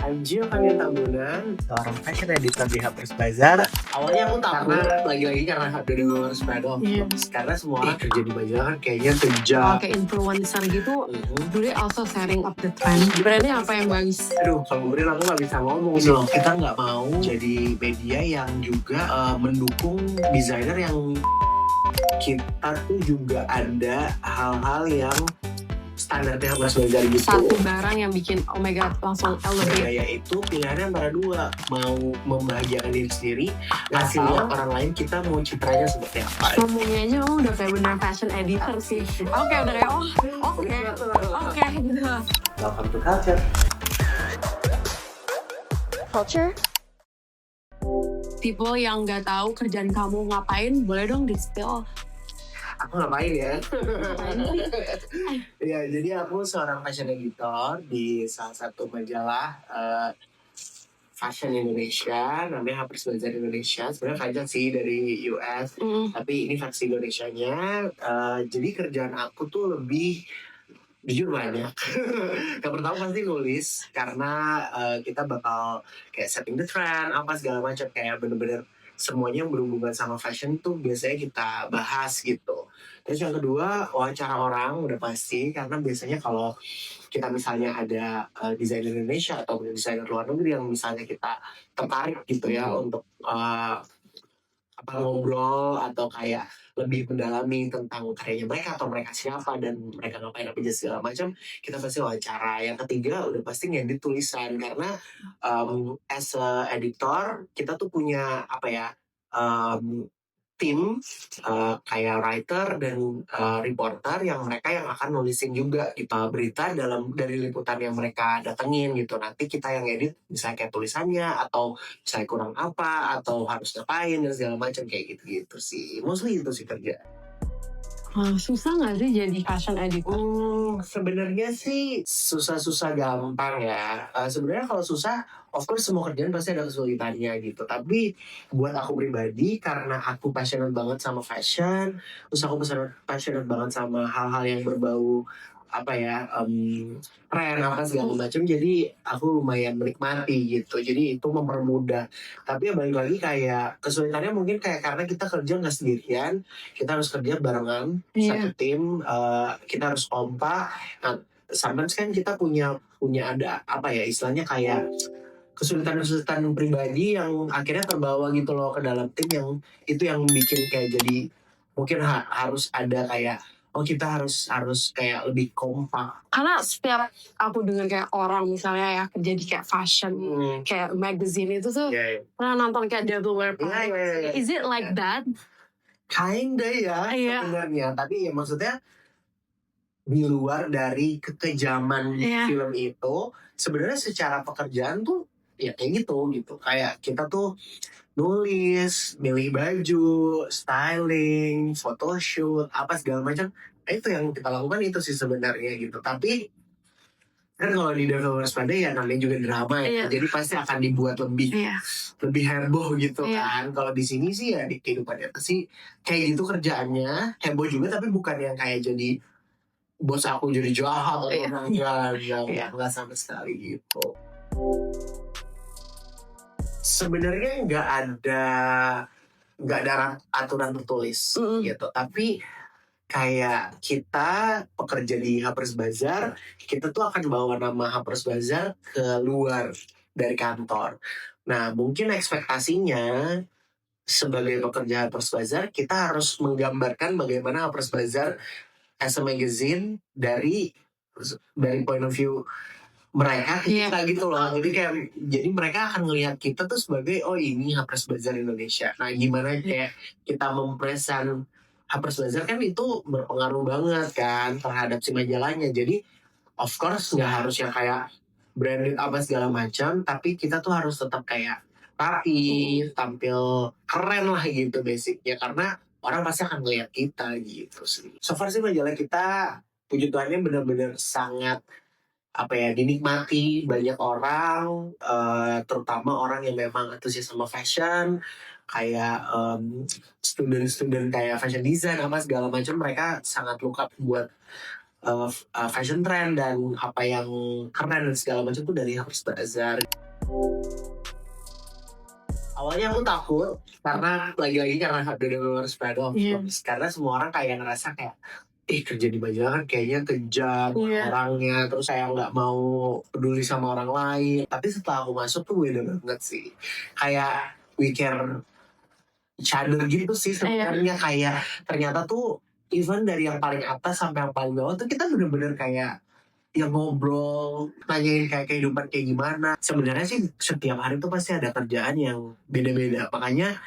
Anjir pengen tabunan. Seorang fashion editor di Harper's Bazaar. Awalnya aku takut lagi-lagi karena dari spread of karena semua orang kerja di majalah kan kayaknya kerja kayak influencer gitu. Do they also setting up the trend? Brandnya apa yang bagus? Aduh, kalau Bril aku nggak bisa ngomong sih. Kita nggak mau jadi media yang juga mendukung desainer yang kita tuh juga ada hal-hal yang standarnya harus belajar gitu. Satu barang yang bikin oh my god langsung elevate. Gaya itu pilihannya antara dua, mau membahagiakan diri sendiri, ngasih lihat orang lain kita mau citranya seperti apa. Ngomongnya aja kamu udah kayak bener fashion editor sih. Oke, udah kayak oke gitu. Welcome to Culture. Culture? Tipe yang nggak tahu kerjaan kamu ngapain, boleh dong di spill. Aku ngapain ya? Ya, jadi aku seorang fashion editor di salah satu majalah fashion Indonesia, namanya Harper's Bazaar Indonesia. Sebenarnya panjang sih dari US, tapi ini versi Indonesianya. Jadi kerjaan aku tuh lebih jujur banyak. Yang pertama pasti nulis, karena kita bakal kayak setting the trend, apa segala macam, kayak bener-bener semuanya yang berhubungan sama fashion tuh biasanya kita bahas gitu. Terus yang kedua, wawancara orang udah pasti, karena biasanya kalau kita misalnya ada desainer Indonesia atau desainer luar negeri yang misalnya kita tertarik gitu ya untuk ngobrol atau kayak lebih mendalami tentang karyanya mereka atau mereka siapa dan mereka ngapain apa aja segala macam, kita pasti wawancara. Yang ketiga udah pasti ngedit tulisan, karena as a editor kita tuh punya apa ya, tim kayak writer dan reporter yang mereka yang akan nulisin juga berita dari liputan yang mereka datengin gitu. Nanti kita yang edit misalnya kayak tulisannya atau misalnya kurang apa atau harus ngapain dan segala macam kayak gitu sih. Mostly itu sih kerja. Susah nggak sih jadi fashion editor? Sebenarnya sih susah-susah gampang ya. Sebenarnya kalau susah, of course semua kerjaan pasti ada kesulitannya gitu. Tapi buat aku pribadi, karena aku passionate banget sama fashion, terus aku passionate banget sama hal-hal yang berbau apa ya, tren apa segala macam. Jadi aku lumayan menikmati gitu. Jadi itu mempermudah. Tapi ya balik lagi kayak kesulitannya mungkin kayak karena kita kerja nggak sendirian, kita harus kerja barengan satu tim, kita harus kompak. Nah, sometimes kan kita punya ada apa ya istilahnya kayak kesulitan pribadi yang akhirnya terbawa gitu loh ke dalam tim, yang itu yang bikin kayak jadi mungkin harus ada kayak kita harus kayak lebih kompak. Karena setiap aku dengar kayak orang misalnya ya kerja di kayak fashion, kayak magazine itu tuh pernah nonton kayak Devil Wear Prada. Is it like that? Kinda ya sebenarnya, tapi ya maksudnya di luar dari kekejaman film itu, sebenarnya secara pekerjaan tuh ya kayak gitu kayak kita tuh nulis, milih baju, styling, photoshoot, apa segala macam. Itu yang kita lakukan itu sih sebenarnya gitu. Tapi kan kalau di Devil Wears Prada ya namanya juga drama ya, jadi pasti akan dibuat lebih heboh gitu kan. Kalau di sini sih ya di kehidupan nyata sih kayak gitu kerjaannya, heboh juga tapi bukan yang kayak jadi bos aku jadi jahat atau enggak sama sekali gitu. Sebenarnya nggak ada aturan tertulis gitu, tapi kayak kita pekerja di Harper's Bazaar, kita tuh akan bawa nama Harper's Bazaar ke luar dari kantor. Nah, mungkin ekspektasinya sebagai pekerja Harper's Bazaar, kita harus menggambarkan bagaimana Harper's Bazaar as a magazine dari point of view mereka kita gitu loh. Jadi mereka akan melihat kita tuh sebagai ini Harper's Bazaar Indonesia. Nah, gimana kayak kita mempresent Harper's Bazaar kan itu berpengaruh banget kan terhadap si majalahnya. Jadi of course nggak harus yang kayak branded apa segala macam, tapi kita tuh harus tetap kayak rapi, tampil keren lah gitu basicnya, karena orang pasti akan melihat kita gitu sih. So far sih majalah kita puji Tuhannya benar-benar sangat dinikmati banyak orang, terutama orang yang memang antusias sama fashion, kayak student kayak fashion design apa segala macam, mereka sangat look up buat fashion trend dan apa yang keren dan segala macam tuh dari Harper's Bazaar. Awalnya aku takut karena lagi-lagi karena udah dengar spread of Iya. karena semua orang kayak ngerasa kayak kerja di majalah kan kayaknya kejam Iya. orangnya, terus saya nggak mau peduli sama orang lain. Tapi setelah aku masuk tuh beda banget sih, kayak we care each other gitu sih sebenarnya. Kayak ternyata tuh even dari yang paling atas sampai yang paling bawah tuh kita bener-bener kayak yang ngobrol, nanyain kayak kehidupan kayak gimana. Sebenarnya sih setiap hari tuh pasti ada kerjaan yang beda-beda. Makanya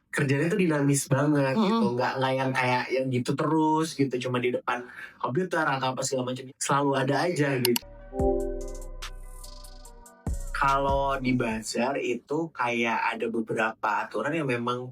kerjanya tuh dinamis banget gitu. Nggak yang kayak yang gitu terus gitu. Cuma di depan komputer atau apa segala macam. Selalu ada aja gitu. Kalau di bazar itu kayak ada beberapa aturan yang memang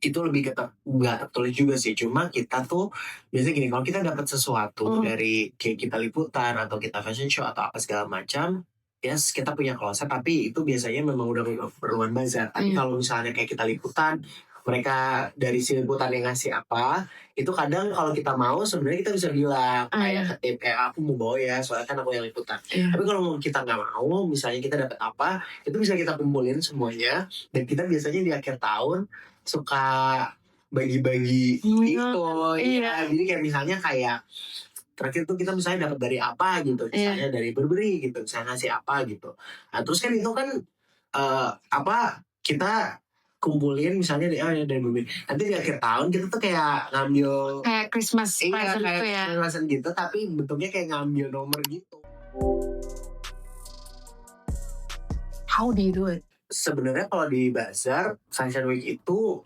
itu lebih nggak tertulis juga sih. Cuma kita tuh biasanya gini, kalau kita dapat sesuatu dari kayak kita liputan atau kita fashion show atau apa segala macam, yes kita punya kloset, tapi itu biasanya memang udah keperluan bazar. Tapi kalau misalnya kayak kita liputan, mereka dari si liputan yang ngasih apa, itu kadang kalau kita mau sebenarnya kita bisa bilang kayak ketip kayak aku mau bawa ya, soalnya kan aku yang liputan. Tapi kalau kita nggak mau, misalnya kita dapat apa, itu bisa kita kumpulin semuanya, dan kita biasanya di akhir tahun suka bagi-bagi gitu. Ya, jadi kayak misalnya kayak terakhir tuh kita misalnya dapat dari apa gitu, misalnya dari Burberry gitu, misalnya ngasih apa gitu. Nah terus kan itu kan kita kumpulin misalnya dari Burberry. Nanti di akhir tahun kita tuh kayak ngambil kayak Christmas present kayak gitu ya. present gitu, tapi bentuknya kayak ngambil nomor gitu. How do you do it? Sebenarnya kalau di bazar Fashion Week itu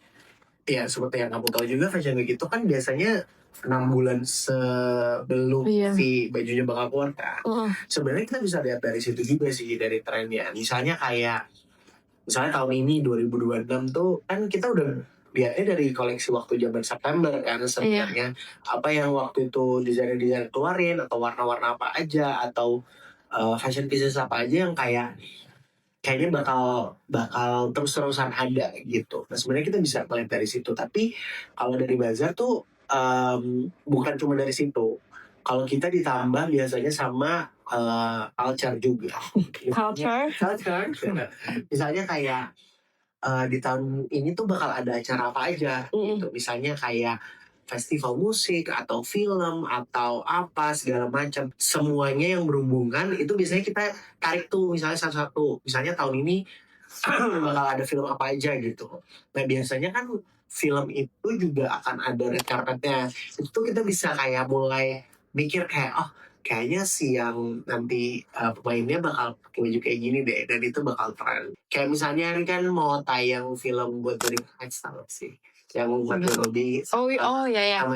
ya seperti yang kamu tahu juga, Fashion Week itu kan biasanya 6 bulan sebelum si bajunya bakal keluar kan. Sebenarnya kita bisa lihat dari situ juga sih, dari trennya. Misalnya tahun ini 2026 tuh kan kita udah lihatnya dari koleksi waktu zaman September kan sebenarnya. Apa yang waktu itu desainer keluarin, atau warna-warna apa aja, atau fashion pieces apa aja yang kayaknya bakal terus-terusan ada gitu. Nah sebenarnya kita bisa melihat dari situ. Tapi kalau dari bazar tuh bukan cuma dari situ. Kalau kita ditambah biasanya sama culture juga. Culture? Misalnya kayak di tahun ini tuh bakal ada acara apa aja gitu. Misalnya kayak festival musik atau film atau apa segala macam, semuanya yang berhubungan itu biasanya kita tarik tuh misalnya satu-satu. Misalnya tahun ini bakal ada film apa aja gitu. Nah biasanya kan film itu juga akan ada red carpetnya. Itu kita bisa kayak mulai mikir kayak kayaknya si yang nanti pemainnya bakal pakai baju kayak gini deh, dan itu bakal tren. Kayak misalnya kan mau tayang film buat dari Heights tau sih, yang Margot Robbie sama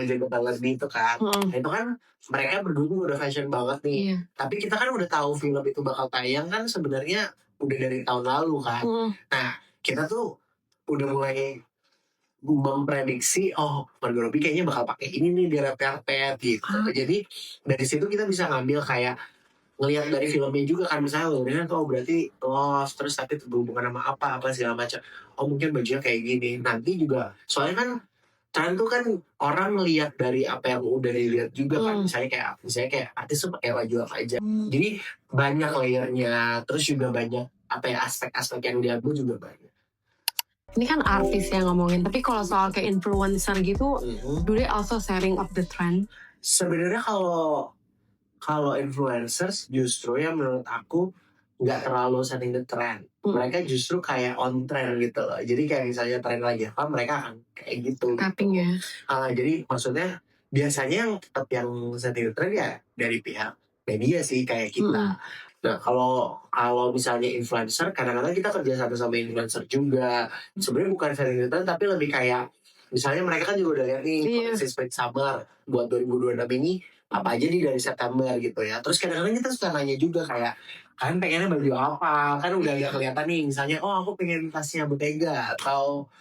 Jennifer Lawrence itu kan. Nah, itu kan mereka berdua udah fashion banget nih. Tapi kita kan udah tahu film itu bakal tayang kan sebenarnya udah dari tahun lalu kan. Nah kita tuh udah mulai memprediksi Margot Robbie kayaknya bakal pakai ini nih di red carpet gitu. Jadi dari situ kita bisa ngambil kayak ngelihat dari filmnya juga kan, misalnya kan berarti Lost terus tapi berhubungan sama apa segala macam. Mungkin bajunya kayak gini. Nanti juga soalnya kan tren tuh kan orang ngelihat dari apa yang udah dilihat juga kan. Misalnya kayak artis tuh pakai baju apa aja. Jadi banyak layernya, terus juga banyak aspek-aspek yang diambil juga banyak. Ini kan artis yang ngomongin, tapi kalau soal kayak influencer gitu, do they also sharing up the trend? Sebenarnya kalau influencers justru ya menurut aku nggak terlalu setting the trend. Mereka justru kayak on trend gitu loh. Jadi kayak misalnya trend lagi apa, mereka akan kayak gitu. Tapping ya. Jadi maksudnya biasanya yang tetap yang setting the trend ya dari pihak media sih kayak kita. Nah kalau misalnya influencer, kadang-kadang kita kerja sama influencer juga. Sebenarnya bukan setting the trend, tapi lebih kayak misalnya mereka kan juga udah lihat nih koleksi Spring Summer buat 2026 ini apa aja nih dari September gitu ya. Terus kadang-kadang kita suka nanya juga kayak, kalian pengennya baju apa? Kan udah agak kelihatan nih, misalnya aku pengen tasnya Bottega atau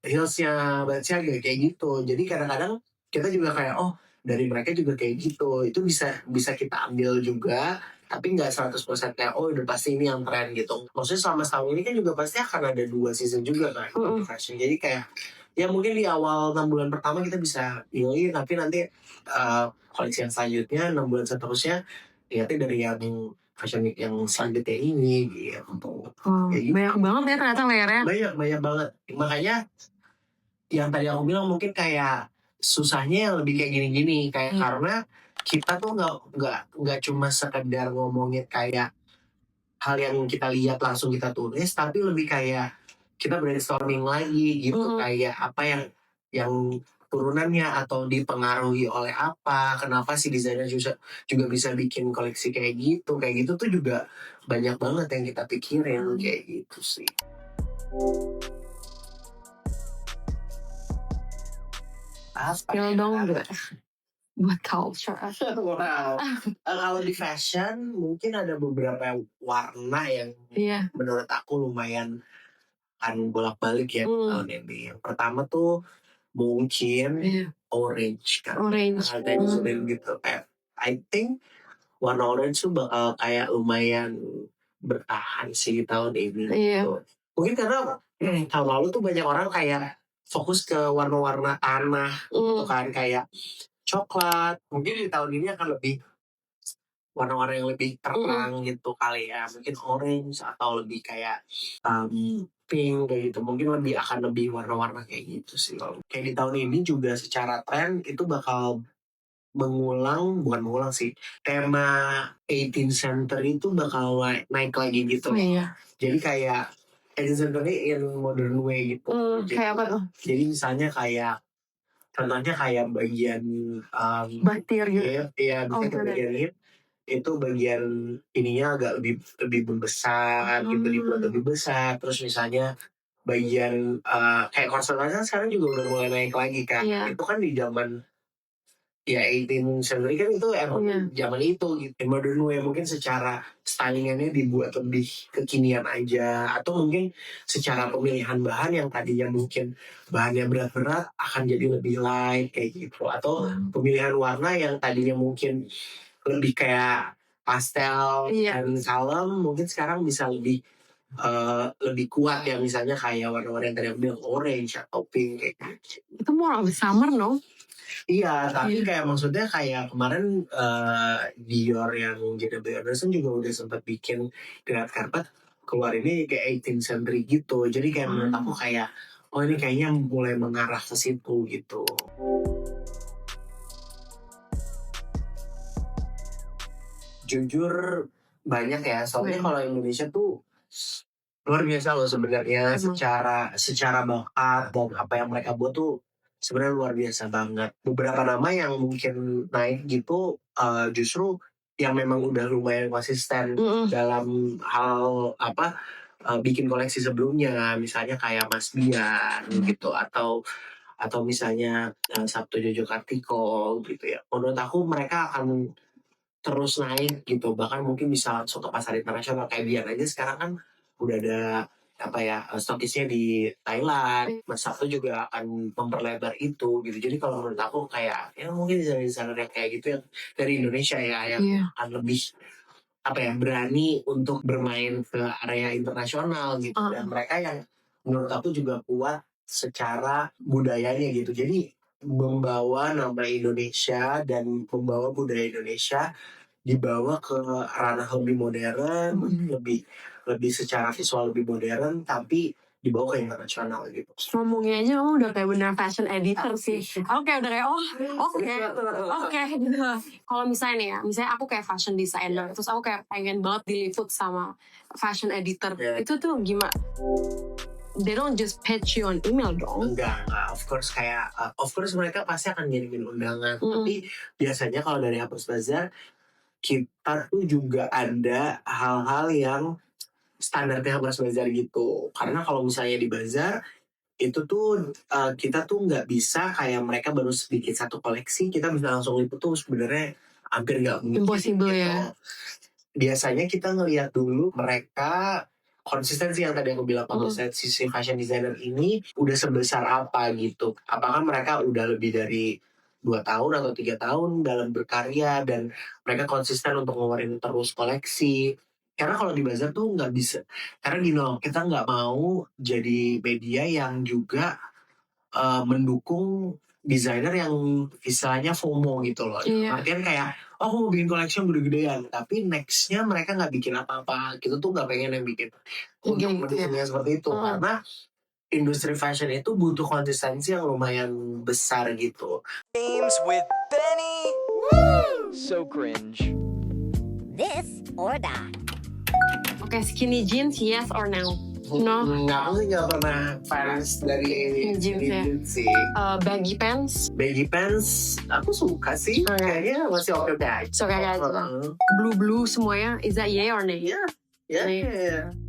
heelsnya Balenciaga kayak gitu. Jadi kadang-kadang kita juga kayak dari mereka juga kayak gitu. Itu bisa kita ambil juga, tapi nggak 100% kayak udah pasti ini yang tren gitu. Maksudnya selama setahun ini kan juga pasti akan ada 2 season juga kan fashion. Jadi kayak ya mungkin di awal 6 bulan pertama kita bisa pilih, tapi nanti koleksi yang selanjutnya 6 bulan seterusnya lihatnya dari yang fashion week yang selanjutnya ini gitu. Kayak gitu. Banyak banget ya ternyata layernya. Banyak banget. Makanya yang tadi aku bilang mungkin kayak susahnya yang lebih kayak gini-gini kayak karena kita tuh nggak cuma sekedar ngomongin kayak hal yang kita lihat langsung kita tulis, tapi lebih kayak kita brainstorming lagi gitu, kayak apa yang turunannya atau dipengaruhi oleh apa, kenapa si desainer juga bisa bikin koleksi kayak gitu tuh juga banyak banget yang kita pikirin kayak gitu sih. Skill dong buat culture. Wow. Kalau di fashion mungkin ada beberapa warna yang menurut aku lumayan kan bolak-balik ya tahun ini. Yang pertama tuh mungkin orange kan. Orange gitu kayak I think warna orange tuh bakal kayak lumayan bertahan sih tahun ini gitu. Mungkin karena tahun lalu tuh banyak orang kayak fokus ke warna-warna tanah gitu kan, kayak coklat. Mungkin di tahun ini akan lebih warna-warna yang lebih terang gitu kali ya, mungkin orange atau lebih kayak pink kayak gitu, mungkin akan lebih warna-warna kayak gitu sih. Kayak di tahun ini juga secara tren itu bakal bukan mengulang sih, tema 18th century itu bakal naik lagi gitu. Jadi kayak 18th century in modern way gitu. Kayak apa tuh? Jadi misalnya kayak contohnya kayak bagian batir gitu. Iya, misalnya bagian hip itu bagian ininya agak lebih membesar, lebih besar. Terus misalnya bagian kayak konservasi sekarang juga udah mulai naik lagi kan. Itu kan di zaman 18 century kan itu emang zaman itu gitu. Modern way mungkin secara stylingannya dibuat lebih kekinian aja, atau mungkin secara pemilihan bahan yang tadinya mungkin bahannya berat-berat akan jadi lebih light kayak gitu, atau pemilihan warna yang tadinya mungkin lebih kayak pastel dan kalem mungkin sekarang bisa lebih kuat ya, misalnya kayak warna-warna yang tadi aku bilang orange atau pink kayak gitu. Itu more of summer no? Iya, tapi kayak maksudnya kayak kemarin Dior yang JW Anderson juga udah sempat bikin di red carpet keluar ini kayak 18th century gitu. Jadi kayak menurut aku kayak ini kayaknya mulai mengarah ke situ gitu. Jujur banyak ya, soalnya kalau Indonesia tuh luar biasa loh sebenarnya, secara bakat dan apa yang mereka buat tuh sebenarnya luar biasa banget. Beberapa nama yang mungkin naik gitu justru yang memang udah lumayan konsisten dalam hal bikin koleksi sebelumnya, misalnya kayak Mas Bian gitu, atau misalnya Sabto Jojo Kartiko gitu ya. Menurut aku mereka akan terus naik gitu, bahkan mungkin bisa langsung ke pasar internasional. Kayak Bian aja sekarang kan udah ada stokisnya di Thailand. Mas Sabto juga akan memperlebar itu gitu. Jadi kalau menurut aku kayak mungkin desainer yang kayak gitu yang dari Indonesia ya yang akan lebih berani untuk bermain ke area internasional gitu. Dan mereka yang menurut aku juga kuat secara budayanya gitu. Jadi membawa nama Indonesia dan membawa budaya Indonesia dibawa ke ranah lebih modern, lebih secara visual lebih modern, tapi dibawa ke internasional gitu. Ngomongnya aja kamu udah kayak bener fashion editor sih. Aku kayak udah kayak oke gitu. Kalau misalnya nih ya, misalnya aku kayak fashion designer, terus aku kayak pengen banget diliput sama fashion editor. Itu tuh gimana? They don't just pitch you on email dong. Enggak. Of course mereka pasti akan ngirimin undangan. Tapi biasanya kalau dari Hapus Bazar, kita tuh juga ada hal-hal yang standarnya Hapus Bazar gitu. Karena kalau misalnya di Bazar, itu tuh kita tuh nggak bisa kayak mereka baru sedikit satu koleksi, kita bisa langsung liput tuh sebenarnya hampir nggak mungkin. Impossible gitu. Ya. Biasanya kita ngelihat dulu mereka konsistensi yang tadi aku bilang, konsistensi fashion designer ini udah sebesar apa gitu. Apakah mereka udah lebih dari 2 tahun atau 3 tahun dalam berkarya dan mereka konsisten untuk ngeluarin terus koleksi. Karena kalau di Bazar tuh nggak bisa. Karena kita nggak mau jadi media yang juga mendukung desainer yang istilahnya FOMO gitu loh. Iya. Artian kayak, oh aku mau bikin collection gede-gedean, tapi nextnya mereka nggak bikin apa-apa. Kita tuh nggak pengen yang bikin untuk Gitu ya. mendesainnya seperti itu, karena industri fashion itu butuh konsistensi yang lumayan besar gitu. Games with Benny. So cringe. This or that. Oke, skinny jeans, yes or no? No. Nggak, aku sih nggak pernah fans dari Jeans ya. jeans sih. Baggy pants, Baggy pants, aku suka sih. Oke. Kayaknya masih oke aja. so kayak Heeh. blue semuanya, is that yay or nay? Iya. Ya.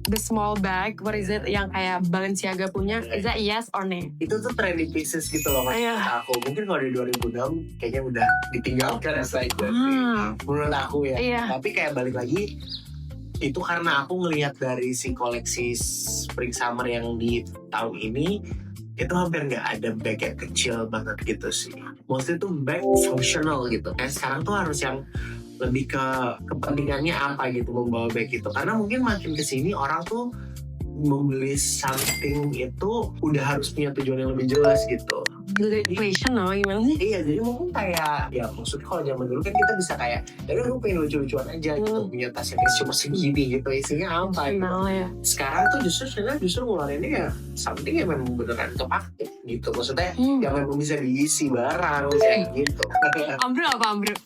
The small bag, what is it? Yang kayak Balenciaga punya, is that yes or nay? Itu tuh trendy pieces gitu loh mas. Iya. Aku mungkin kalau di 2006 kayaknya udah ditinggalkan slide menurut aku ya. Iya. Tapi kayak balik lagi itu karena aku ngelihat dari si koleksi Spring Summer yang di tahun ini itu hampir nggak ada bag yang kecil banget gitu sih. Mostly tuh bag functional gitu. Kayak sekarang tuh harus yang lebih ke kepentingannya apa gitu membawa bag itu. Karena mungkin makin kesini orang tuh membeli something itu udah harus punya tujuan yang lebih jelas gitu. Fashion no, gimana sih? Iya, jadi mungkin kayak ya maksudnya kalau zaman dulu kan kita bisa kayak ya udah lu pengen lucu-lucuan aja gitu, punya tas yang cuma segini gitu, isinya apa gitu. Kenal ya. Sekarang tuh justru ngeluarinnya ya something yang memang beneran kepake gitu, maksudnya yang memang bisa diisi barang kayak gitu. Ambro apa ambro?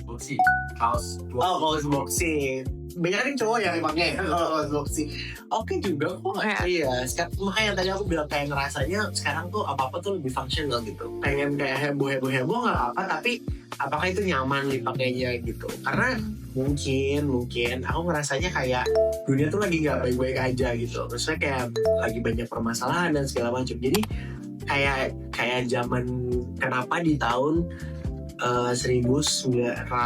Boxy, kaos. Kaos boxy. Banyak kan cowok yang pakai kaos boxy. Oke juga kok. Iya, makanya tadi aku bilang kayak ngerasanya sekarang tuh apa-apa tuh lebih fungsional gitu. Pengen kayak heboh nggak apa, tapi apakah itu nyaman dipakainya gitu. Karena mungkin aku ngerasanya kayak dunia tuh lagi nggak baik-baik aja gitu. Maksudnya kayak lagi banyak permasalahan dan segala macam. Jadi kayak zaman kenapa di tahun 1930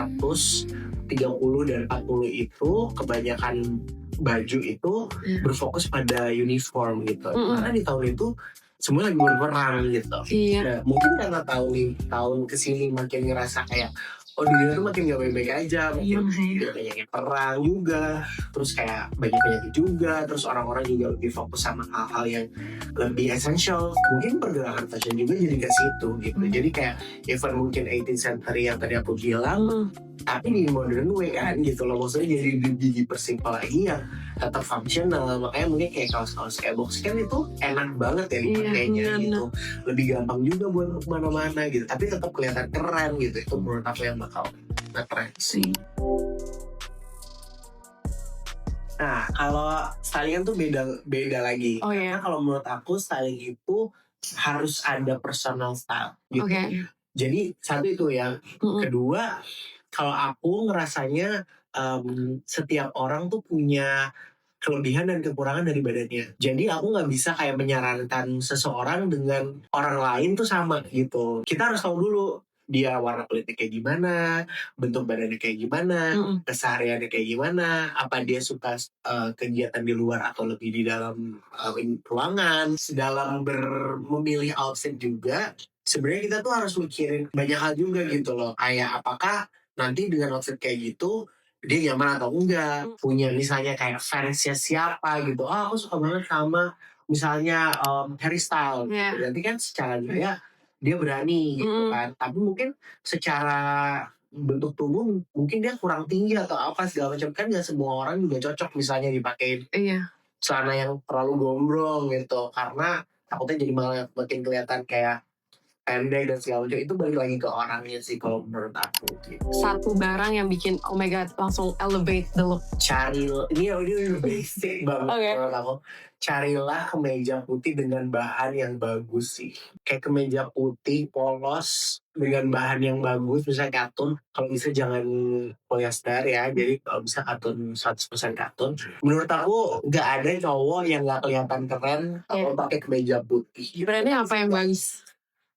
dan 40 itu kebanyakan baju itu berfokus pada uniform gitu. Karena di tahun itu semua lagi berperang gitu. Iya. Nah, mungkin karena tahun kesini makin ngerasa kayak oh dunia tuh makin gak baik-baik aja, makin banyak perang juga, terus kayak banyak penyakit juga, terus orang-orang juga lebih fokus sama hal-hal yang lebih essential. Mungkin pergerakan fashion juga jadi ke situ gitu. Jadi kayak even mungkin 18th century yang tadi aku bilang, tapi di modern way kan gitu loh, maksudnya jadi dipersimpel lagi yang tetap fungsional. Makanya mungkin kayak kaos-kaos kayak box kan itu enak banget ya dipakainya gitu, lebih gampang juga buat kemana-mana gitu, tapi tetap kelihatan keren gitu. Itu menurut aku yang bakal ngetren sih. Nah kalau styling tuh beda lagi. Oh iya. Karena kalau menurut aku styling itu harus ada personal style gitu. Oke. Jadi satu itu ya. Kedua, kalau aku ngerasanya setiap orang tuh punya kelebihan dan kekurangan dari badannya. Jadi aku nggak bisa kayak menyarankan seseorang dengan orang lain tuh sama gitu. Kita harus tahu dulu dia warna kulitnya kayak gimana, bentuk badannya kayak gimana, kesehariannya kayak gimana, apa dia suka kegiatan di luar atau lebih di dalam ruangan. Dalam memilih outfit juga, sebenarnya kita tuh harus mikirin banyak hal juga gitu loh. Kayak apakah nanti dengan outfit kayak gitu dia nyaman atau enggak, punya misalnya kayak fansnya siapa gitu. Aku suka banget sama misalnya Harry Styles. Berarti kan secara dia berani gitu kan, tapi mungkin secara bentuk tubuh mungkin dia kurang tinggi atau apa segala macam, kan nggak semua orang juga cocok misalnya dipakein celana yang terlalu gombrong gitu, karena takutnya jadi malah makin kelihatan kayak pendek dan segala macam. Itu balik lagi ke orangnya sih kalau menurut aku gitu. Satu barang yang bikin oh my god langsung elevate the look. Ini udah basic banget menurut aku. Carilah kemeja putih dengan bahan yang bagus sih. Kayak kemeja putih polos dengan bahan yang bagus, misalnya katun. Kalau bisa jangan polyester ya, jadi kalau bisa katun 100% katun. Menurut aku nggak ada cowok yang nggak kelihatan keren kalau pakai kemeja putih. Brandnya apa yang bagus?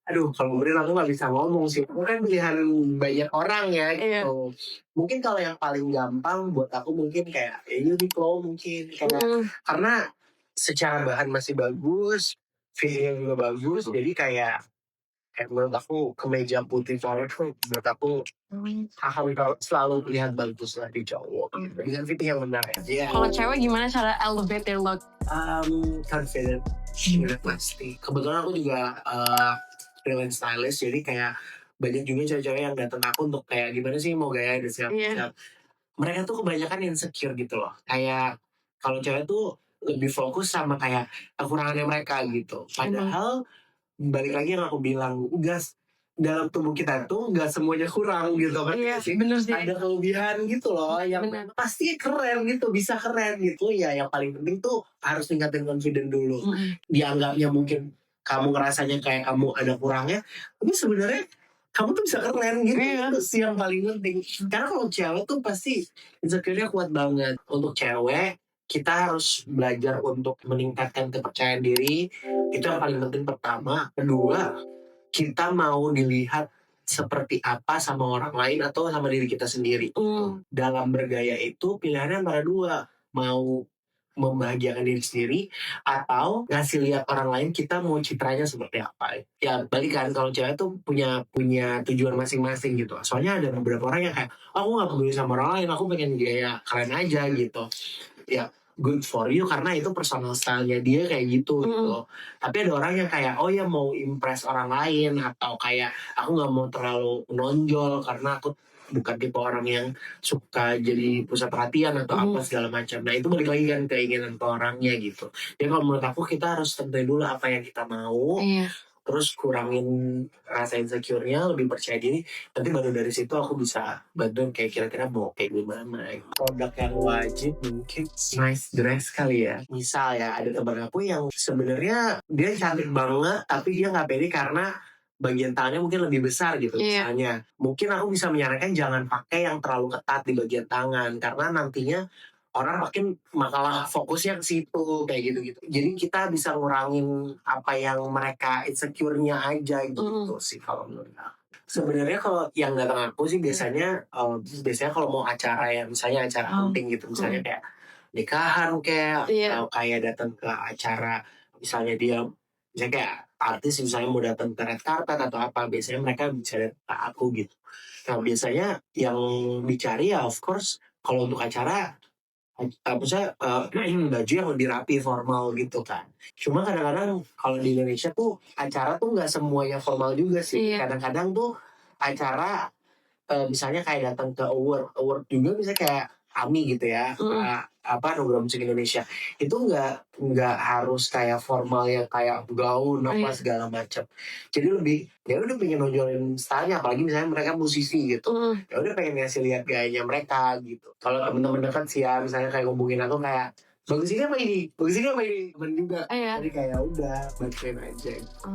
Aduh, kalau brand aku nggak bisa ngomong sih. Itu kan pilihan banyak orang ya gitu. Mungkin kalau yang paling gampang buat aku mungkin kayak Uniqlo mungkin. Karena secara bahan masih bagus, fitnya juga bagus. Jadi kayak menurut aku kemeja putih polos menurut aku akan selalu terlihat bagus lah di cowok. Dengan fitting yang benar ya. Kalau cewek gimana cara elevate their look? Confident. Pasti. Kebetulan aku juga freelance stylist, jadi kayak banyak juga cewek-cewek yang datang aku untuk kayak gimana sih mau gaya dan segala Iya. macam. Mereka tuh kebanyakan insecure gitu loh. Kayak kalau cewek tuh lebih fokus sama kayak kekurangannya mereka gitu. Padahal balik lagi yang aku bilang, gas dalam tubuh kita tuh nggak semuanya kurang gitu kan. Iya, sih? bener sih. Ada kelebihan gitu loh yang Bener. pasti keren gitu, bisa keren gitu ya. Yang paling penting tuh harus tingkatin confident dulu. Mm-mm. Dianggapnya mungkin kamu ngerasanya kayak kamu ada kurangnya, tapi sebenarnya kamu tuh bisa keren gitu. Iya. Itu sih yang paling penting. Karena kalau cewek tuh pasti insecure-nya kuat banget. Untuk cewek kita harus belajar untuk meningkatkan kepercayaan diri. Itu yang paling penting pertama. Kedua, kita mau dilihat seperti apa sama orang lain atau sama diri kita sendiri. Dalam bergaya itu pilihannya antara dua. Mau membahagiakan diri sendiri atau ngasih lihat orang lain kita mau citranya seperti apa. Ya balik kan, kalau cewek tuh punya tujuan masing-masing gitu. Soalnya ada beberapa orang yang kayak, aku gak peduli sama orang lain, aku pengen gaya keren aja gitu. Ya good for you karena itu personal style-nya dia kayak gitu gitu. Tapi ada orang yang kayak oh ya mau impress orang lain atau kayak aku nggak mau terlalu menonjol karena aku bukan tipe orang yang suka jadi pusat perhatian atau apa segala macam. Nah itu balik lagi kan keinginan ke orangnya gitu. Jadi kalau menurut aku kita harus tentuin dulu apa yang kita mau. Iya. Terus kurangin rasa insecure-nya, lebih percaya diri. Nanti baru dari situ aku bisa bantuin kayak kira-kira mau kayak gimana. Produk yang wajib mungkin nice dress kali ya. Misal ya ada teman aku yang sebenarnya dia cantik banget tapi dia nggak pede karena bagian tangannya mungkin lebih besar gitu. Iya. Misalnya mungkin aku bisa menyarankan jangan pakai yang terlalu ketat di bagian tangan karena nantinya orang makin makalah fokusnya ke situ kayak gitu-gitu. Jadi kita bisa ngurangin apa yang mereka insecure-nya aja gitu sih kalau menurut aku. Sebenarnya kalau yang datang aku sih biasanya kalau mau acara ya misalnya acara penting gitu misalnya kayak nikahan kayak Iya. atau kayak datang ke acara misalnya dia misalnya kayak artis misalnya mau datang ke red carpet atau apa biasanya mereka bisa datang ke aku gitu. Nah biasanya yang dicari ya of course kalau untuk acara maksudnya baju yang lebih rapi formal gitu kan. Cuma kadang-kadang kalau di Indonesia tuh acara tuh nggak semuanya formal juga sih. Iya. Kadang-kadang tuh acara misalnya kayak datang ke award juga misalnya kayak AMI gitu ya. Anugerah Musik Indonesia itu nggak harus kayak formal yang kayak gaun apa segala macam. Jadi lebih ya udah pengen nonjolin stylenya apalagi misalnya mereka musisi gitu. Ya udah pengen ngasih lihat gayanya mereka gitu. Kalau temen-temen dekat sih ya misalnya kayak ngomongin aku kayak bagus ini apa ini temen juga. Iya. Jadi kayak udah bantuin aja gitu.